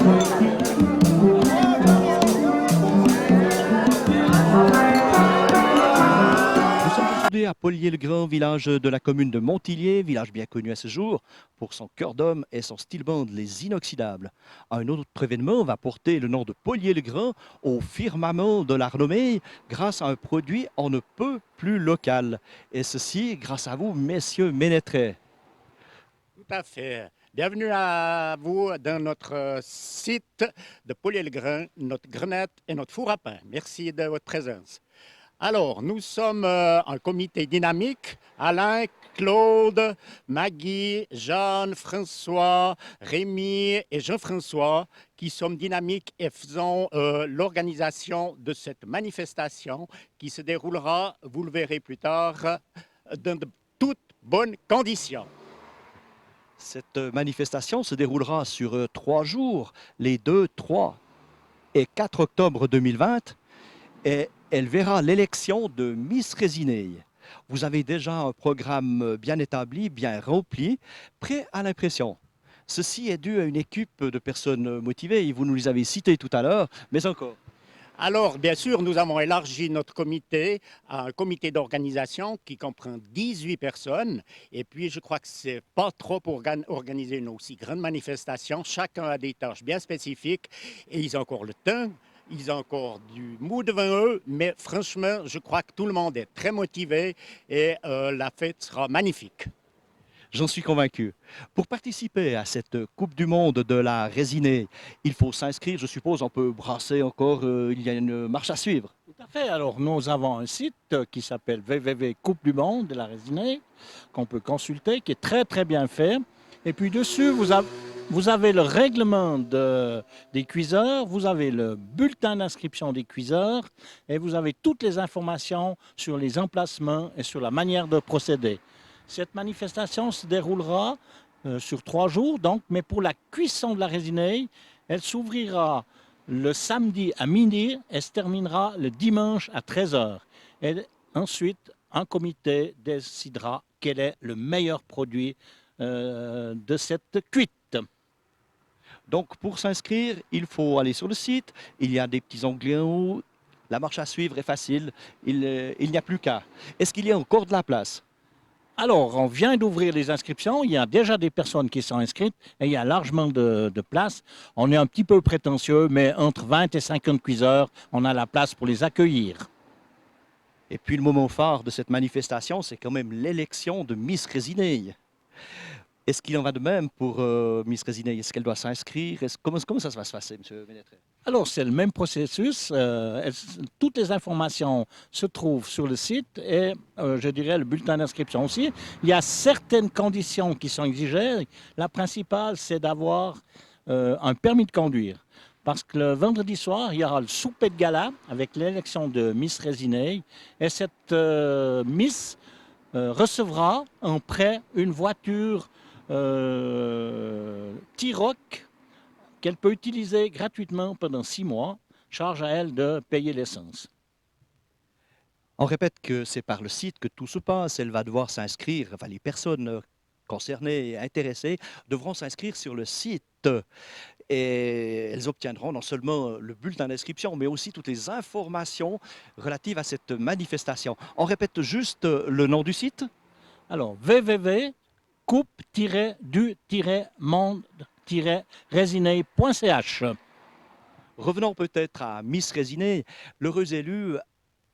Nous sommes aujourd'hui à Pollier-le-Grand, village de la commune de Montillier, village bien connu à ce jour pour son cœur d'homme et son style band, les inoxydables. Un autre événement va porter le nom de Pollier-le-Grand au firmament de la renommée grâce à un produit on ne peut plus local. Et ceci grâce à vous, messieurs Ménétrés. Tout à fait. Bienvenue à vous dans notre site de Pollier-le-Grand, notre grenette et notre four à pain. Merci de votre présence. Alors, nous sommes un comité dynamique. Alain, Claude, Maggie, Jeanne, François, Rémi et Jean-François qui sommes dynamiques et faisons l'organisation de cette manifestation qui se déroulera, vous le verrez plus tard, dans de toutes bonnes conditions. Cette manifestation se déroulera sur 3 jours, les 2, 3 et 4 octobre 2020, et elle verra l'élection de Miss Résiné. Vous avez déjà un programme bien établi, bien rempli, prêt à l'impression. Ceci est dû à une équipe de personnes motivées, vous nous les avez citées tout à l'heure, mais encore. Alors, bien sûr, nous avons élargi notre comité à un comité d'organisation qui comprend 18 personnes. Et puis, je crois que c'est pas trop pour organiser une aussi grande manifestation. Chacun a des tâches bien spécifiques et ils ont encore le temps. Ils ont encore du mou devant eux, mais franchement, je crois que tout le monde est très motivé et la fête sera magnifique. J'en suis convaincu. Pour participer à cette Coupe du Monde de la résinée, il faut s'inscrire, je suppose, on peut brasser encore, il y a une marche à suivre. Tout à fait. Alors, nous avons un site qui s'appelle www Coupe du Monde de la résinée, qu'on peut consulter, qui est très, très bien fait. Et puis dessus, vous avez le règlement des cuiseurs, vous avez le bulletin d'inscription des cuiseurs et vous avez toutes les informations sur les emplacements et sur la manière de procéder. Cette manifestation se déroulera sur 3 jours, donc, mais pour la cuisson de la résinée, elle s'ouvrira le samedi à midi et se terminera le dimanche à 13 h. Et ensuite, un comité décidera quel est le meilleur produit de cette cuite. Donc, pour s'inscrire, il faut aller sur le site. Il y a des petits onglets en haut. La marche à suivre est facile. Il n'y a plus qu'à. Est-ce qu'il y a encore de la place? Alors, on vient d'ouvrir les inscriptions. Il y a déjà des personnes qui sont inscrites et il y a largement de place. On est un petit peu prétentieux, mais entre 20 et 50 cuiseurs, on a la place pour les accueillir. Et puis, le moment phare de cette manifestation, c'est quand même l'élection de Miss Résiné. Est-ce qu'il en va de même pour Miss Résiné? Est-ce qu'elle doit s'inscrire? Comment ça va se passer, M. Ménétré? Alors, c'est le même processus. Toutes les informations se trouvent sur le site et, je dirais, le bulletin d'inscription aussi. Il y a certaines conditions qui sont exigées. La principale, c'est d'avoir un permis de conduire. Parce que le vendredi soir, il y aura le souper de gala avec l'élection de Miss Résiné. Et cette Miss recevra en prêt une voiture T-Roc qu'elle peut utiliser gratuitement pendant 6 mois, charge à elle de payer l'essence. On répète que c'est par le site que tout se passe. Elle va devoir s'inscrire, enfin les personnes concernées et intéressées devront s'inscrire sur le site. Et elles obtiendront non seulement le bulletin d'inscription, mais aussi toutes les informations relatives à cette manifestation. On répète juste le nom du site? Alors, www.coupe-du-monde-résiné.ch. Revenons peut-être à Miss Résiné. L'heureux élu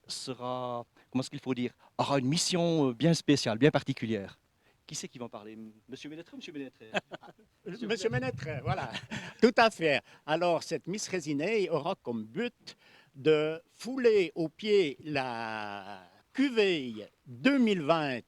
sera, comment est-ce qu'il faut dire, aura une mission bien spéciale, bien particulière. Qui c'est qui va en parler? Monsieur Ménétré ou Monsieur Ménétré? Monsieur Ménétré, voilà, tout à fait. Alors, cette Miss Résiné aura comme but de fouler au pied la cuvée 2020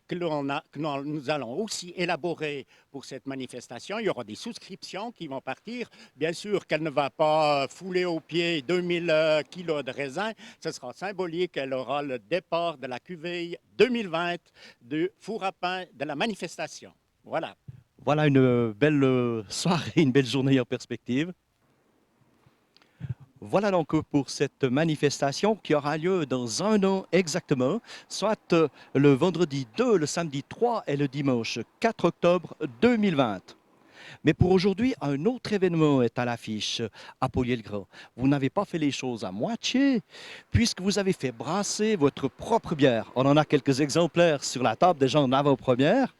que nous allons aussi élaborer pour cette manifestation. Il y aura des souscriptions qui vont partir. Bien sûr qu'elle ne va pas fouler au pied 2000 kilos de raisin. Ce sera symbolique. Elle aura le départ de la cuvée 2020 du four à pain de la manifestation. Voilà. Voilà une belle soirée, une belle journée en perspective. Voilà donc pour cette manifestation qui aura lieu dans 1 an exactement, soit le vendredi 2, le samedi 3 et le dimanche 4 octobre 2020. Mais pour aujourd'hui, un autre événement est à l'affiche à Polier-le-Grand. Vous n'avez pas fait les choses à moitié, puisque vous avez fait brasser votre propre bière. On en a quelques exemplaires sur la table déjà en avant-première.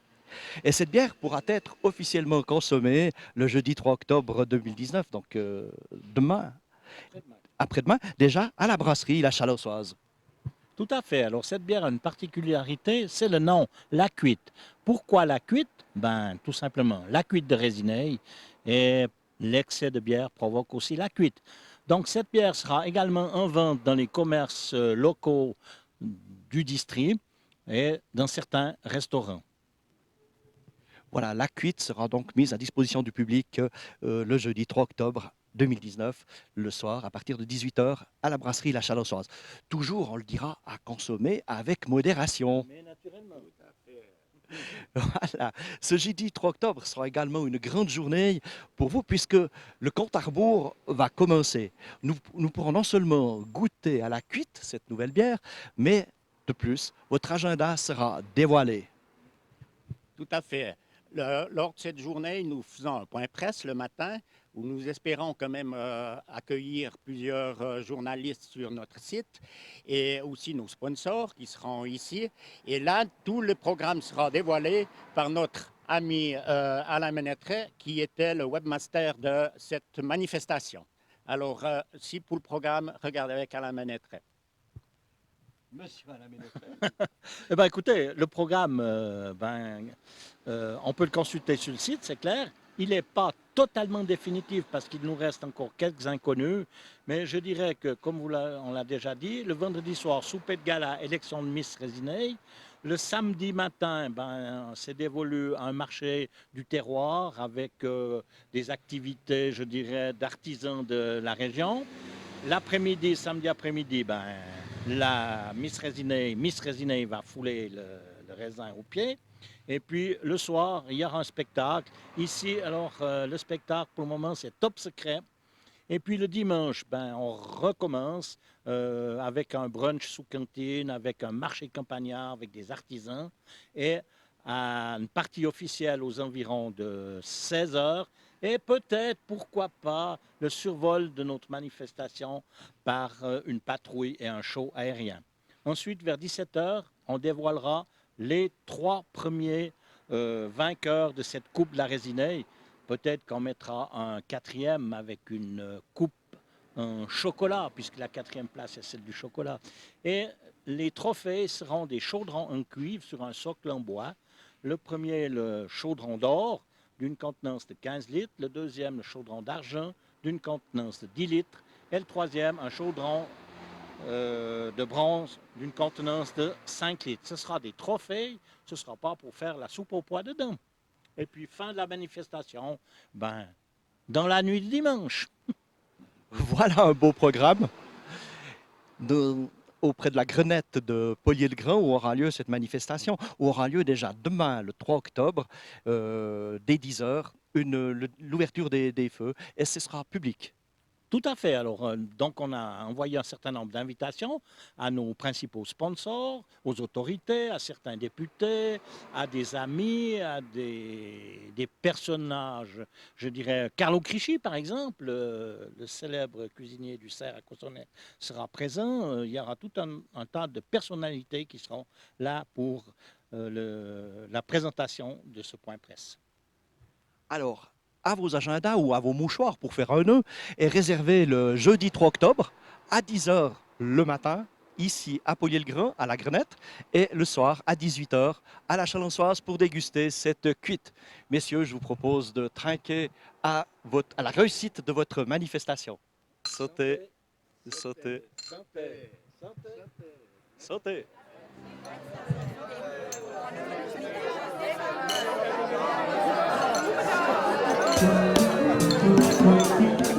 Et cette bière pourra être officiellement consommée le jeudi 3 octobre 2019, donc demain, après-demain, déjà à la brasserie La Chalossoise. Tout à fait. Alors, cette bière a une particularité, c'est le nom, la cuite. Pourquoi la cuite? Ben, tout simplement, la cuite de Résineil et l'excès de bière provoque aussi la cuite. Donc, cette bière sera également en vente dans les commerces locaux du district et dans certains restaurants. Voilà, la cuite sera donc mise à disposition du public le jeudi 3 octobre 2019, le soir, à partir de 18h, à la brasserie La Chalossoise. Toujours, on le dira, à consommer avec modération. Mais naturellement. Voilà. Ce jeudi 3 octobre sera également une grande journée pour vous, puisque le compte à rebours va commencer. Nous pourrons non seulement goûter à la cuite, cette nouvelle bière, mais de plus, votre agenda sera dévoilé. Tout à fait. Lors de cette journée, nous faisons un point presse le matin où nous espérons quand même accueillir plusieurs journalistes sur notre site et aussi nos sponsors qui seront ici. Et là, tout le programme sera dévoilé par notre ami Alain Ménétret, qui était le webmaster de cette manifestation. Alors, si pour le programme, regardez avec Alain Ménétret. Monsieur Alain Ménétret. Eh bien, écoutez, le programme, on peut le consulter sur le site, c'est clair. Il n'est pas totalement définitif parce qu'il nous reste encore quelques inconnus. Mais je dirais que, comme on l'a déjà dit, le vendredi soir, souper de gala, élection de Miss Résineil. Le samedi matin, c'est dévolu un marché du terroir avec des activités, je dirais, d'artisans de la région. L'après-midi, samedi après-midi, la Miss Résineil va fouler le raisin au pied. Et puis le soir, il y aura un spectacle. Ici, alors, le spectacle pour le moment, c'est top secret. Et puis le dimanche, on recommence avec un brunch sous cantine, avec un marché campagnard, avec des artisans. Et à une partie officielle aux environs de 16 heures. Et peut-être, pourquoi pas, le survol de notre manifestation par une patrouille et un show aérien. Ensuite, vers 17 heures, on dévoilera les 3 premiers vainqueurs de cette Coupe de la Résineil. Peut-être qu'on mettra un 4e avec une coupe en chocolat, puisque la 4e place est celle du chocolat. Et les trophées seront des chaudrons en cuivre sur un socle en bois. Le premier, le chaudron d'or, d'une contenance de 15 litres. Le deuxième, le chaudron d'argent, d'une contenance de 10 litres. Et le troisième, un chaudron de bronze d'une contenance de 5 litres. Ce sera des trophées, ce ne sera pas pour faire la soupe au pois dedans. Et puis, fin de la manifestation, dans la nuit de dimanche. Voilà un beau programme auprès de la Grenette de Polier-le-Grand où aura lieu cette manifestation, où aura lieu déjà demain, le 3 octobre, dès 10h, l'ouverture des feux, et ce sera public. Tout à fait. Alors, donc, on a envoyé un certain nombre d'invitations à nos principaux sponsors, aux autorités, à certains députés, à des amis, à des personnages, je dirais, Carlo Crisci, par exemple, le célèbre cuisinier du Cerf à Cossonay, sera présent. Il y aura tout un tas de personnalités qui seront là pour la présentation de ce point presse. Alors, à vos agendas ou à vos mouchoirs pour faire un nœud et réservez le jeudi 3 octobre à 10h le matin, ici à Polier-le-Grand, à la Grenette, et le soir à 18h à la Chalonsoise pour déguster cette cuite. Messieurs, je vous propose de trinquer à la réussite de votre manifestation. Sautez, sautez, Sautez, sautez, sautez. Thank you.